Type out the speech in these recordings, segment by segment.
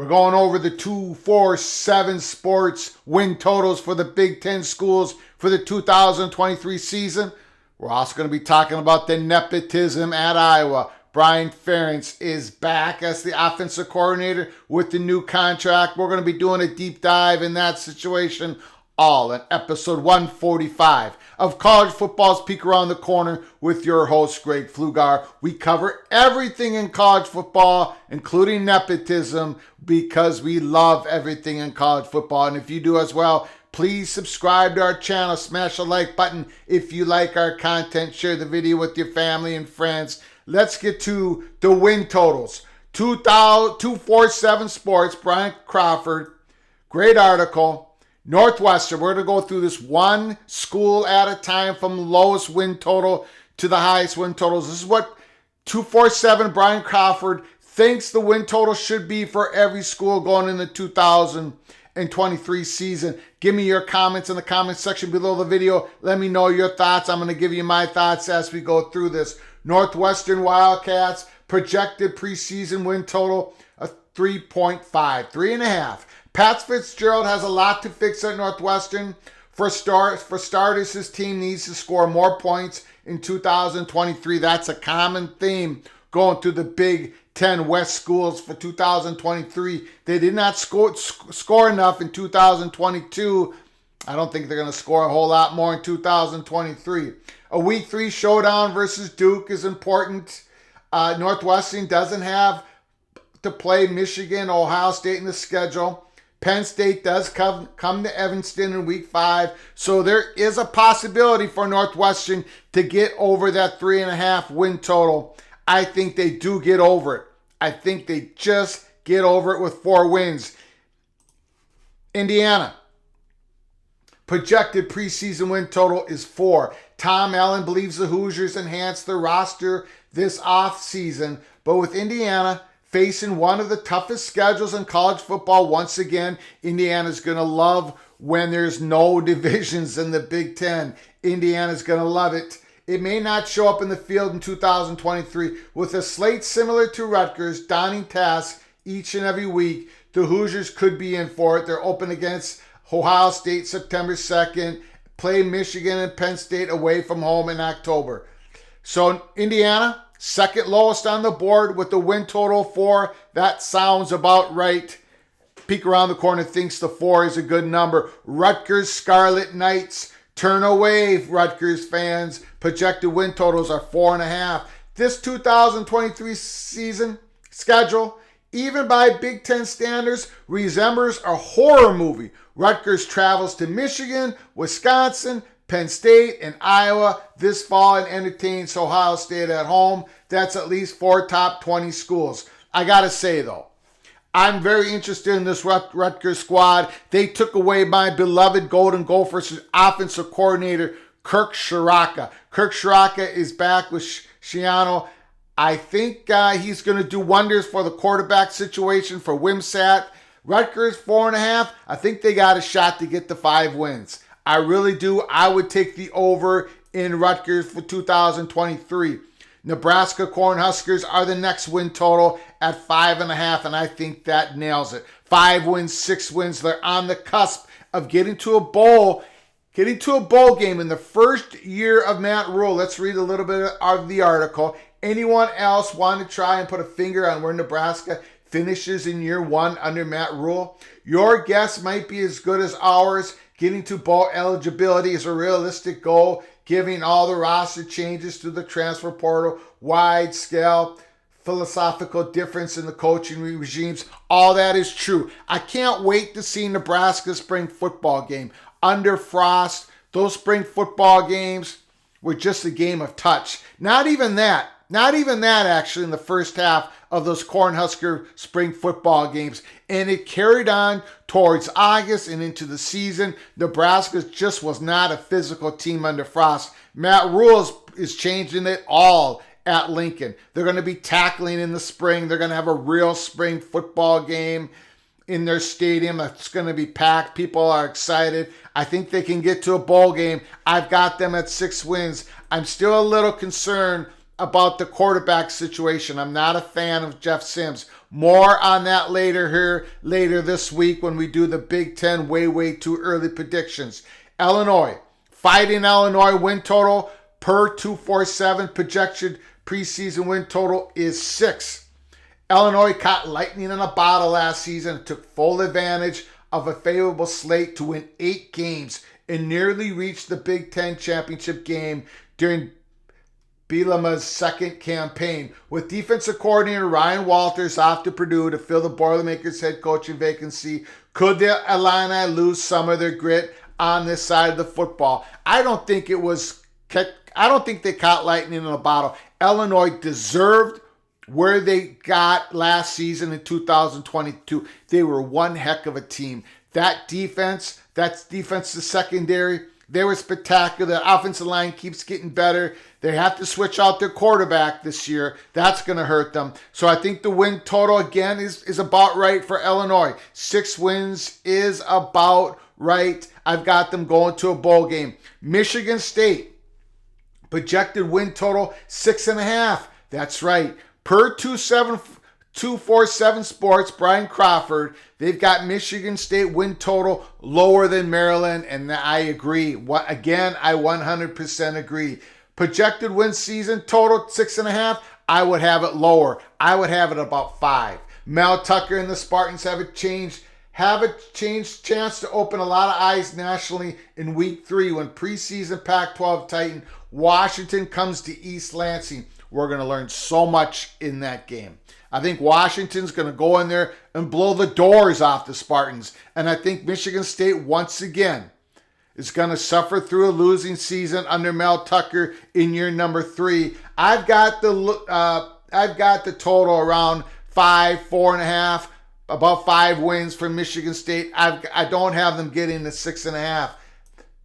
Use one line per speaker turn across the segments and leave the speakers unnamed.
We're going over the 247 sports win totals for the Big Ten schools for the 2023 season. We're also going to be talking about the nepotism at Iowa. Brian Ferentz is back as the offensive coordinator with the new contract. We're going to be doing a deep dive in that situation, all in episode 145 of College Football's Peek Around the Corner with your host, Greg Pflugar. We cover everything in college football, including nepotism, because we love everything in college football. And if you do as well, please subscribe to our channel, smash the like button if you like our content, share the video with your family and friends. Let's get to the win totals. 247 Sports, Brian Crawford, great article. Northwestern, we're going to go through this one school at a time from lowest win total to the highest win totals. This is what 247 Brian Crawford thinks the win total should be for every school going in the 2023 season. Give me your comments in the comments section below the video. Let me know your thoughts. I'm going to give you my thoughts as we go through this. Northwestern Wildcats projected preseason win total of 3.5, 3.5. Pat Fitzgerald has a lot to fix at Northwestern. For starters, his team needs to score more points in 2023. That's a common theme going through the Big Ten West schools for 2023. They did not score enough in 2022. I don't think they're going to score a whole lot more in 2023. A Week 3 showdown versus Duke is important. Northwestern doesn't have to play Michigan, Ohio State in the schedule. Penn State does come to Evanston in Week 5. So there is a possibility for Northwestern to get over that 3.5 win total. I think they do get over it. I think they just get over it with 4 wins. Indiana, projected preseason win total is 4. Tom Allen believes the Hoosiers enhanced their roster this offseason, but with Indiana facing one of the toughest schedules in college football, once again, Indiana's going to love when there's no divisions in the Big Ten. Indiana's going to love it. It may not show up in the field in 2023. With a slate similar to Rutgers, daunting task each and every week, the Hoosiers could be in for it. They're open against Ohio State September 2nd, play Michigan and Penn State away from home in October. So Indiana, second lowest on the board with the win total 4. That sounds about right. Peek Around the Corner thinks the 4 is a good number. Rutgers Scarlet Knights, turn away, Rutgers fans. Projected win totals are 4.5. This 2023 season schedule, even by Big Ten standards, resembles a horror movie. Rutgers travels to Michigan, Wisconsin, Penn State, and Iowa this fall and entertains Ohio State at home. That's at least 4 top 20 schools. I got to say, though, I'm very interested in this Rutgers squad. They took away my beloved Golden Gophers offensive coordinator, Kirk Ciarrocca. Kirk Ciarrocca is back with Schiano. I think he's going to do wonders for the quarterback situation for Wimsatt. Rutgers, 4.5. I think they got a shot to get to 5 wins. I really do. I would take the over in Rutgers for 2023. Nebraska Cornhuskers are the next win total at 5.5, and I think that nails it. 5 wins, 6 wins. They're on the cusp of getting to a bowl game in the first year of Matt Rhule. Let's read a little bit of the article. Anyone else want to try and put a finger on where Nebraska finishes in year 1 under Matt Rhule? Your guess might be as good as ours. Getting to bowl eligibility is a realistic goal, giving all the roster changes to the transfer portal, wide scale, philosophical difference in the coaching regimes. All that is true. I can't wait to see Nebraska's spring football game. Under Frost, those spring football games were just a game of touch. Not even that actually in the first half of those Cornhusker spring football games. And it carried on towards August and into the season. Nebraska just was not a physical team under Frost. Matt Rhule is changing it all at Lincoln. They're going to be tackling in the spring. They're going to have a real spring football game in their stadium. It's going to be packed. People are excited. I think they can get to a bowl game. I've got them at 6 wins. I'm still a little concerned about the quarterback situation. I'm not a fan of Jeff Sims. More on that later this week when we do the Big Ten way too early predictions. Illinois. Fighting Illinois win total per 247 projected preseason win total is 6. Illinois caught lightning in a bottle last season and took full advantage of a favorable slate to win 8 games and nearly reached the Big Ten championship game during Bielema's second campaign. With defensive coordinator Ryan Walters off to Purdue to fill the Boilermakers head coaching vacancy, could the Illini lose some of their grit on this side of the football? I don't think they caught lightning in a bottle. Illinois deserved where they got last season in 2022. They were one heck of a team. That defense, the secondary, they were spectacular. The offensive line keeps getting better. They have to switch out their quarterback this year. That's going to hurt them. So I think the win total, again, is about right for Illinois. 6 wins is about right. I've got them going to a bowl game. Michigan State, projected win total 6.5. That's right. Per 247 Sports, Brian Crawford, they've got Michigan State win total lower than Maryland, and I agree. I 100% agree. Projected win season total 6.5. I would have it lower. I would have it about 5. Mel Tucker and the Spartans have a chance to open a lot of eyes nationally in week 3 when preseason Pac-12 Titan Washington comes to East Lansing. We're going to learn so much in that game. I think Washington's going to go in there and blow the doors off the Spartans. And I think Michigan State, once again, is going to suffer through a losing season under Mel Tucker in year number 3. I've got the total around 5, 4.5, about 5 wins for Michigan State. I don't have them getting to 6.5.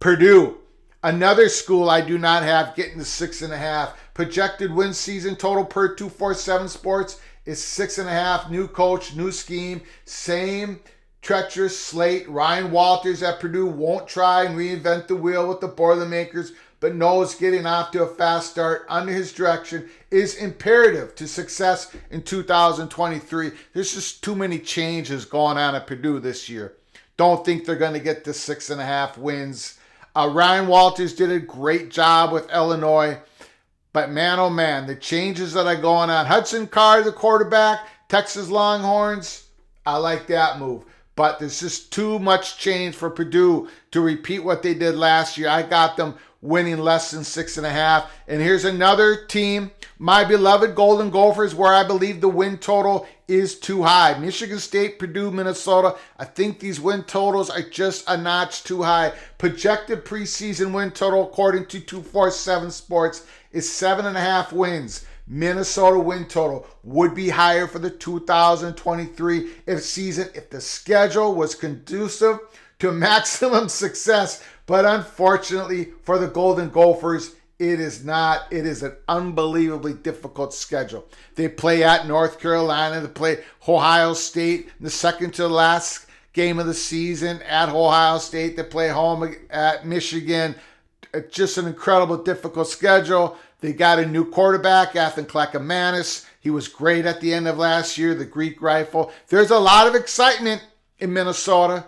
Purdue, another school I do not have getting to 6.5. Projected win season total per 247 Sports is 6.5. New coach, new scheme, same treacherous slate. Ryan Walters at Purdue won't try and reinvent the wheel with the Boilermakers, but knows getting off to a fast start under his direction is imperative to success in 2023. There's just too many changes going on at Purdue this year. Don't think they're going to get to 6.5 wins. Ryan Walters did a great job with Illinois. But man, oh man, the changes that are going on. Hudson Card, the quarterback, Texas Longhorns, I like that move. But there's just too much change for Purdue to repeat what they did last year. I got them winning less than 6.5. And here's another team, my beloved Golden Gophers, where I believe the win total is too high. Michigan State, Purdue, Minnesota. I think these win totals are just a notch too high. Projected preseason win total, according to 247 Sports, is 7.5 wins. Minnesota win total would be higher for the 2023 season if the schedule was conducive to maximum success. But unfortunately for the Golden Gophers, it is not. It is an unbelievably difficult schedule. They play at North Carolina. They play Ohio State in the second to the last game of the season at Ohio State. They play home at Michigan. It's just an incredible, difficult schedule. They got a new quarterback, Athan Klekamanis. He was great at the end of last year, the Greek Rifle. There's a lot of excitement in Minnesota,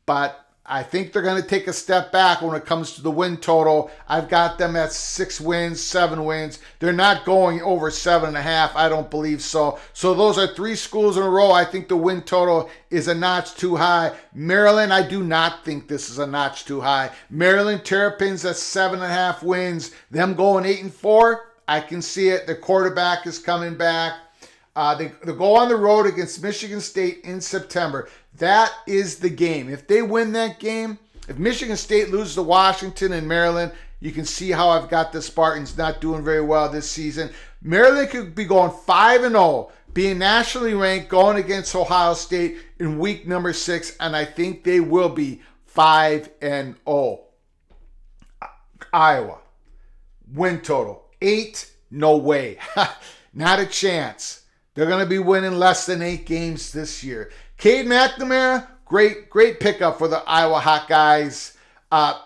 but I think they're going to take a step back when it comes to the win total. I've got them at 6 wins, 7 wins. They're not going over 7.5. I don't believe so. So those are 3 schools in a row. I think the win total is a notch too high. Maryland, I do not think this is a notch too high. Maryland Terrapins at 7.5 wins. Them going 8-4. I can see it. The quarterback is coming back. They go on the road against Michigan State in September. That is the game. If they win that game, if Michigan State loses to Washington and Maryland, you can see how I've got the Spartans not doing very well this season. Maryland could be going 5-0, being nationally ranked, going against Ohio State in week number 6, and I think they will be 5-0. Iowa, win total 8, no way. Not a chance. They're going to be winning less than 8 games this year. Cade McNamara, great pickup for the Iowa Hawkeyes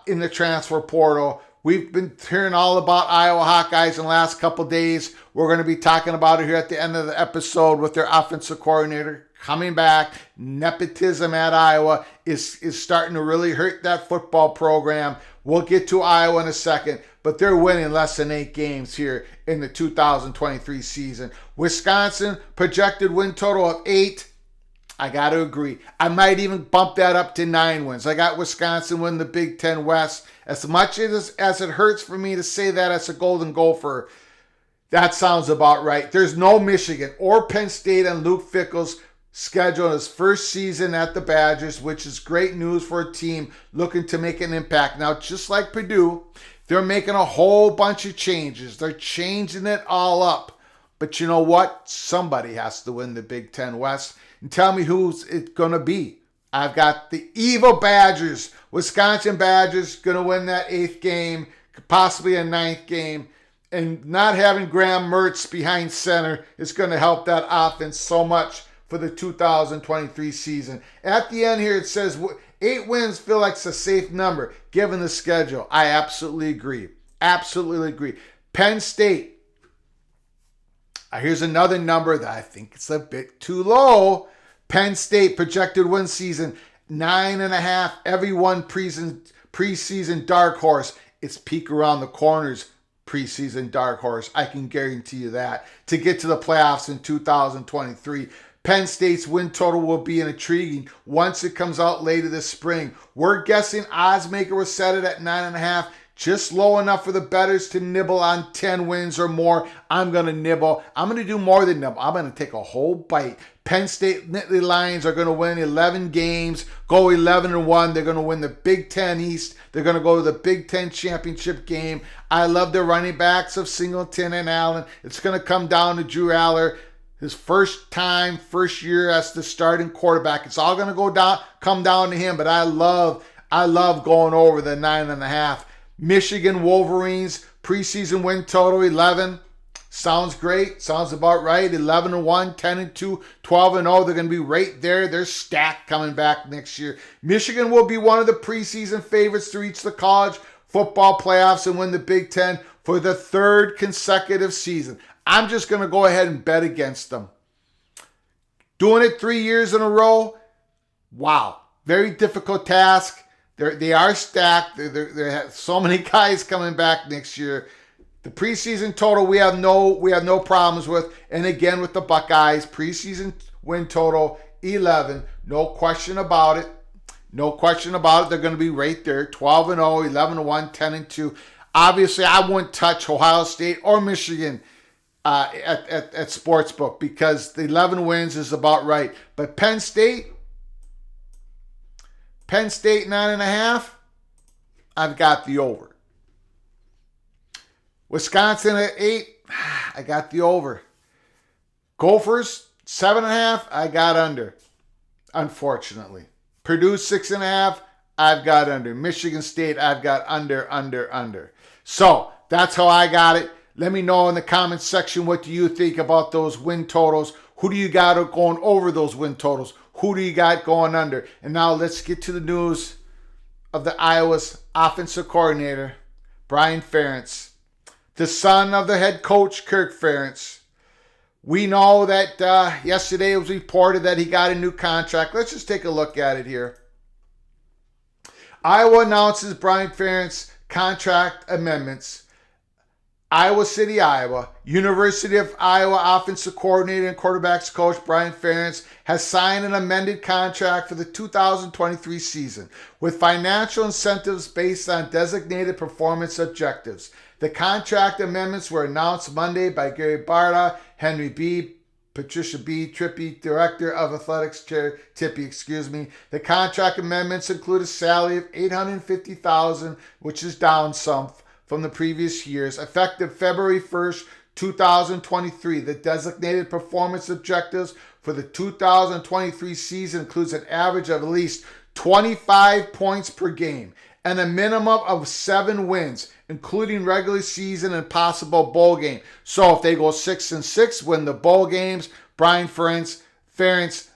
in the transfer portal. we've been hearing all about Iowa Hawkeyes in the last couple days. We're going to be talking about it here at the end of the episode with their offensive coordinator coming back. Nepotism at Iowa is starting to really hurt that football program. We'll get to Iowa in a second, but they're winning less than 8 games here in the 2023 season. Wisconsin, projected win total of 8. I got to agree. I might even bump that up to 9 wins. I got Wisconsin winning the Big Ten West. As much as it hurts for me to say that as a Golden Gopher, that sounds about right. There's no Michigan or Penn State on Luke Fickell's schedule in his first season at the Badgers, which is great news for a team looking to make an impact. Now, just like Purdue, they're making a whole bunch of changes. They're changing it all up. But you know what? Somebody has to win the Big Ten West. And tell me who's it going to be. I've got the evil Badgers. Wisconsin Badgers going to win that 8th game, possibly a 9th game. And not having Graham Mertz behind center is going to help that offense so much for the 2023 season. At the end here, it says 8 wins feel like it's a safe number given the schedule. I absolutely agree. Absolutely agree. Penn State. Here's another number that I think it's a bit too low. Penn State projected win season 9.5. Everyone preseason dark horse. It's peek around the corners preseason dark horse. I can guarantee you that. To get to the playoffs in 2023. Penn State's win total will be intriguing once it comes out later this spring. We're guessing Oddsmaker will set it at 9.5. Just low enough for the bettors to nibble on 10 wins or more. I'm going to nibble. I'm going to do more than nibble. I'm going to take a whole bite. Penn State Nittany Lions are going to win 11 games, go 11-1. They're going to win the Big Ten East. They're going to go to the Big Ten championship game. I love the running backs of Singleton and Allen. It's going to come down to Drew Aller. His first year as the starting quarterback. It's all going to come down to him, but I love going over the 9.5. Michigan Wolverines, preseason win total 11. Sounds great. Sounds about right. 11-1, 10-2, 12-0. They're going to be right there. They're stacked coming back next year. Michigan will be one of the preseason favorites to reach the college football playoffs and win the Big Ten for the 3rd consecutive season. I'm just going to go ahead and bet against them. Doing it 3 years in a row, wow. Very difficult task. They are stacked. They have so many guys coming back next year. The preseason total we have no problems with. And again with the Buckeyes, preseason win total 11. No question about it. No question about it. They're going to be right there. 12-0, 11-1, 10-2. Obviously, I wouldn't touch Ohio State or Michigan at Sportsbook because the 11 wins is about right. But Penn State 9.5, I've got the over. Wisconsin at 8, I got the over. Gophers 7.5, I got under, unfortunately. Purdue 6.5, I've got under. Michigan State, I've got under. So that's how I got it. Let me know in the comments section, what do you think about those win totals? Who do you got going over those win totals? Who do you got going under? And now let's get to the news of the Iowa's offensive coordinator, Brian Ferentz, the son of the head coach, Kirk Ferentz. We know that yesterday it was reported that he got a new contract. Let's just take a look at it here. Iowa announces Brian Ferentz contract amendments. Iowa City, Iowa. University of Iowa offensive coordinator and quarterbacks coach Brian Ferentz has signed an amended contract for the 2023 season with financial incentives based on designated performance objectives. The contract amendments were announced Monday by Gary Barta, Henry B., Patricia B. Tippy, Director of Athletics Chair Tippy, The contract amendments include a salary of $850,000, which is down some from the previous years, effective February 1st, 2023. The designated performance objectives for the 2023 season includes an average of at least 25 points per game and a minimum of 7 wins, including regular season and possible bowl game. So if they go 6-6, win the bowl games, Brian Ferentz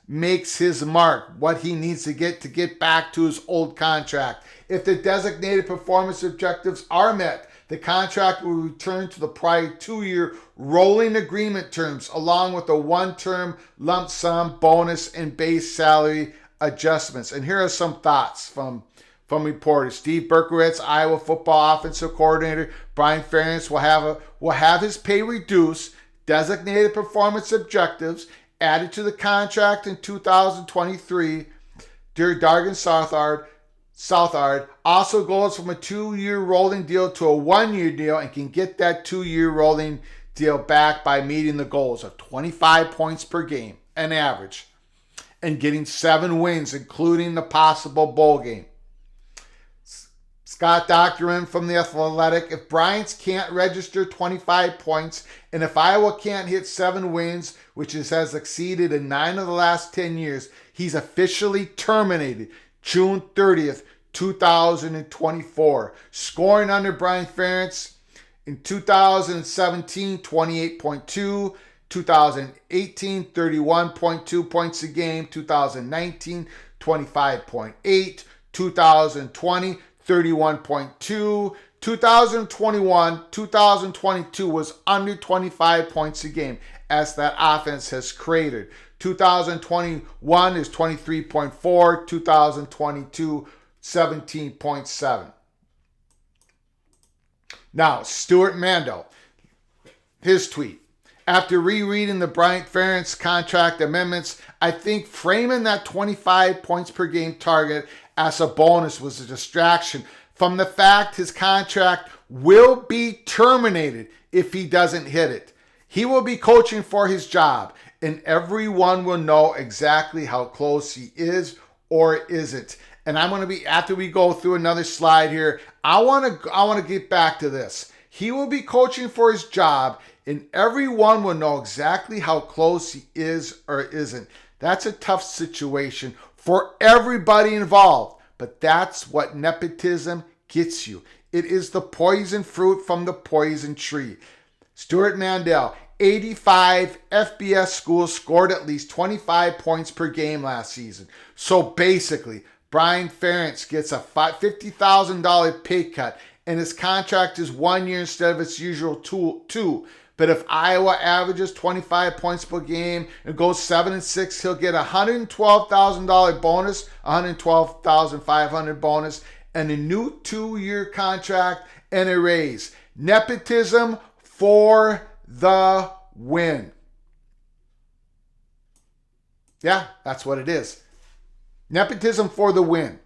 makes his mark, what he needs to get back to his old contract. If the designated performance objectives are met, the contract will return to the prior 2-year rolling agreement terms, along with a one-term lump sum bonus and base salary adjustments. And here are some thoughts from reporters. Steve Berkowitz, Iowa football offensive coordinator. Brian Ferentz will have his pay reduced, designated performance objectives added to the contract in 2023. Dargan Southard also goes from a 2-year rolling deal to a 1-year deal and can get that 2-year rolling deal back by meeting the goals of 25 points per game, an average, and getting 7 wins, including the possible bowl game. Scott Docterman from The Athletic, if Bryant can't register 25 points, and if Iowa can't hit 7 wins, which has exceeded in 9 of the last 10 years, he's officially terminated June 30th, 2024. Scoring under Brian Ferentz in 2017, 28.2. 2018, 31.2 points a game. 2019, 25.8. 2020, 31.2. 2022 was under 25 points a game as that offense has cratered. 2021 is 23.4. 2022, 17.7. Now, Stuart Mandel, his tweet. After rereading the Bryant Ferentz contract amendments, I think framing that 25 points per game target as a bonus was a distraction from the fact his contract will be terminated if he doesn't hit it. He will be coaching for his job, and everyone will know exactly how close he is or isn't. And I'm going to be, after we go through another slide here, I want to get back to this. He will be coaching for his job, and everyone will know exactly how close he is or isn't. That's a tough situation for everybody involved, but that's what nepotism gets you. It is the poison fruit from the poison tree. Stuart Mandel, 85 FBS schools scored at least 25 points per game last season. So basically, Brian Ferentz gets a $50,000 pay cut, and his contract is 1 year instead of its usual two. But if Iowa averages 25 points per game and goes 7-6, he'll get a $112,000 bonus, $112,500 bonus, and a new 2-year contract and a raise. Nepotism for the win. Yeah, that's what it is. Nepotism for the win.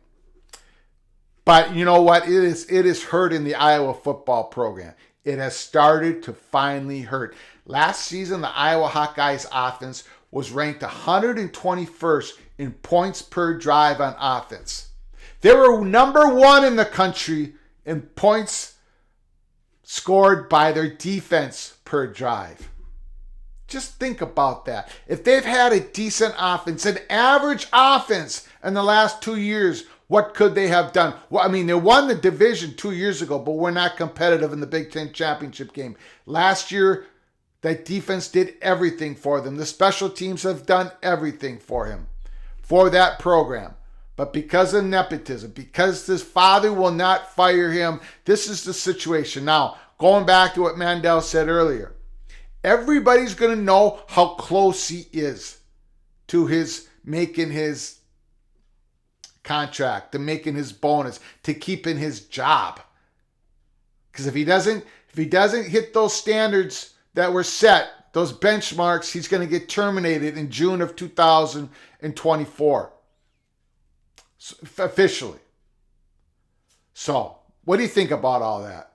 But you know what? It is hurting the Iowa football program. It has started to finally hurt. Last season, the Iowa Hawkeyes offense was ranked 121st in points per drive on offense. They were number 1 in the country in points scored by their defense per drive. Just think about that. If they've had a decent offense, an average offense in the last 2 years, what could they have done? Well, I mean, they won the division 2 years ago, but we're not competitive in the Big Ten championship game. Last year, that defense did everything for them. The special teams have done everything for that program. But because of nepotism, because his father will not fire him, this is the situation. Now, going back to what Mandel said earlier, everybody's going to know how close he is to his making his contract, to making his bonus, to keeping his job. Because if he doesn't hit those standards that were set, those benchmarks, he's going to get terminated in June of 2024. Officially. So, what do you think about all that?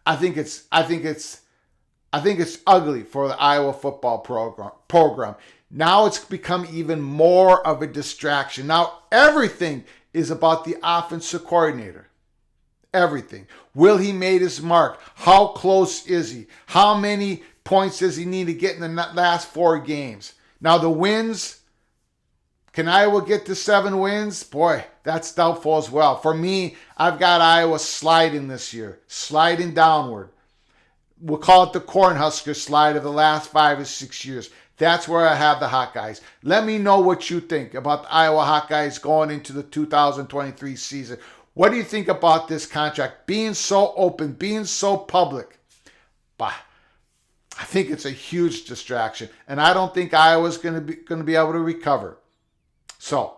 I think it's ugly for the Iowa football program. Now it's become even more of a distraction. Now everything is about the offensive coordinator. Everything. Will he made his mark? How close is he? How many points does he need to get in the last 4 games? Now the wins, can Iowa get to 7 wins? Boy, that's doubtful as well. For me, I've got Iowa sliding this year, sliding downward. We'll call it the Cornhusker slide of the last 5 or 6 years. That's where I have the Hawkeyes. Let me know what you think about the Iowa Hawkeyes going into the 2023 season. What do you think about this contract being so open, being so public? Bah, I think it's a huge distraction, and I don't think Iowa's going to be able to recover. So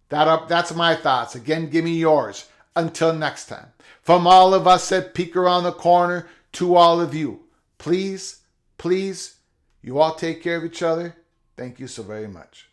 that's my thoughts. Again, give me yours. Until next time, from all of us at Peek Around the Corner to all of you, please, you all take care of each other. Thank you so very much.